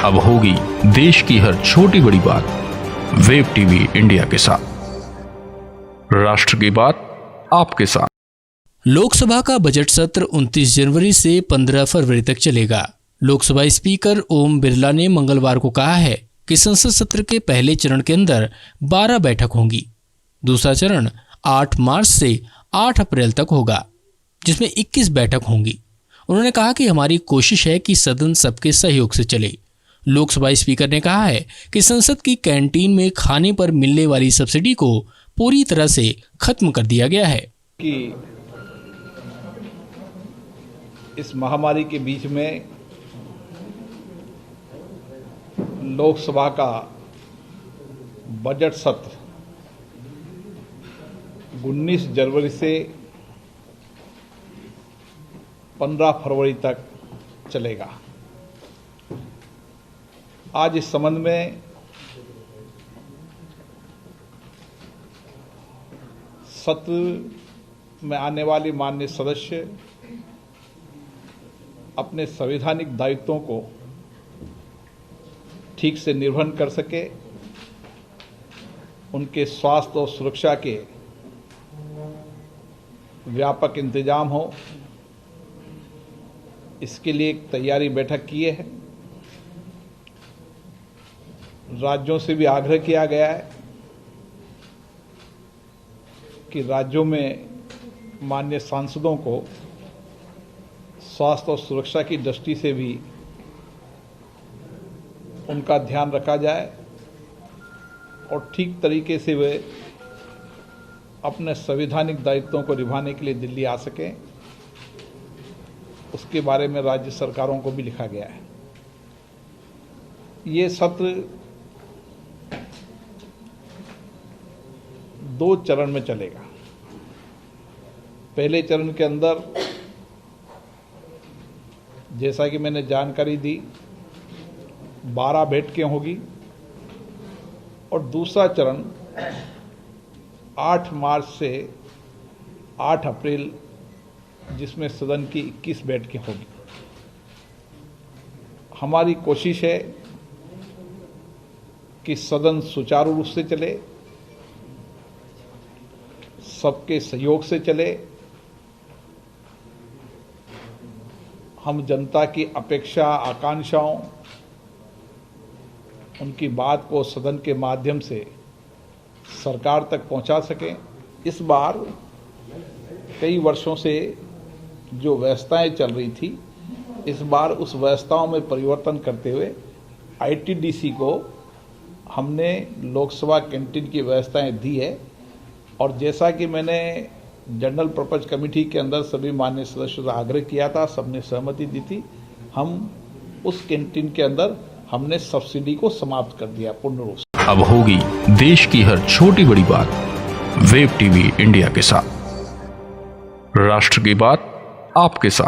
अब होगी देश की हर छोटी बड़ी बात वेब टीवी इंडिया के साथ। राष्ट्र की बात आपके साथ। लोकसभा का बजट सत्र 29 जनवरी से 15 फरवरी तक चलेगा। लोकसभा स्पीकर ओम बिरला ने मंगलवार को कहा है कि संसद सत्र के पहले चरण के अंदर 12 बैठक होंगी। दूसरा चरण 8 मार्च से 8 अप्रैल तक होगा, जिसमें 21 बैठक होंगी। उन्होंने कहा कि हमारी कोशिश है कि सदन सबके सहयोग से चले। लोकसभा स्पीकर ने कहा है कि संसद की कैंटीन में खाने पर मिलने वाली सब्सिडी को पूरी तरह से खत्म कर दिया गया है कि इस महामारी के बीच में लोकसभा का बजट सत्र 19 जनवरी से 15 फरवरी तक चलेगा। आज इस संबंध में सत्र में आने वाले माननीय सदस्य अपने संवैधानिक दायित्वों को ठीक से निर्वहन कर सके, उनके स्वास्थ्य और सुरक्षा के व्यापक इंतजाम हो, इसके लिए एक तैयारी बैठक किए है। राज्यों से भी आग्रह किया गया है कि राज्यों में माननीय सांसदों को स्वास्थ्य और सुरक्षा की दृष्टि से भी उनका ध्यान रखा जाए और ठीक तरीके से वे अपने संवैधानिक दायित्वों को निभाने के लिए दिल्ली आ सकें, उसके बारे में राज्य सरकारों को भी लिखा गया है। ये सत्र 2 चरण में चलेगा। पहले चरण के अंदर जैसा कि मैंने जानकारी दी 12 बैठकें होगी और दूसरा चरण 8 मार्च से 8 अप्रैल जिसमें सदन की 21 बैठकें होगी। हमारी कोशिश है कि सदन सुचारू रूप से चले, सबके सहयोग से चले। हम जनता की अपेक्षा आकांक्षाओं, उनकी बात को सदन के माध्यम से सरकार तक पहुंचा सकें। इस बार कई वर्षों से जो व्यवस्थाएं चल रही थी, इस बार उस व्यवस्थाओं में परिवर्तन करते हुए आईटीडीसी को हमने लोकसभा कैंटीन की व्यवस्थाएं दी है और जैसा कि मैंने जनरल पर्पज कमेटी के अंदर सभी माननीय सदस्यों से आग्रह किया था, सबने सहमति दी थी। हम उस कैंटीन के अंदर हमने सब्सिडी को समाप्त कर दिया पूर्ण रूप से। अब होगी देश की हर छोटी बड़ी बात वेब टीवी इंडिया के साथ। राष्ट्र की बात आपके साथ।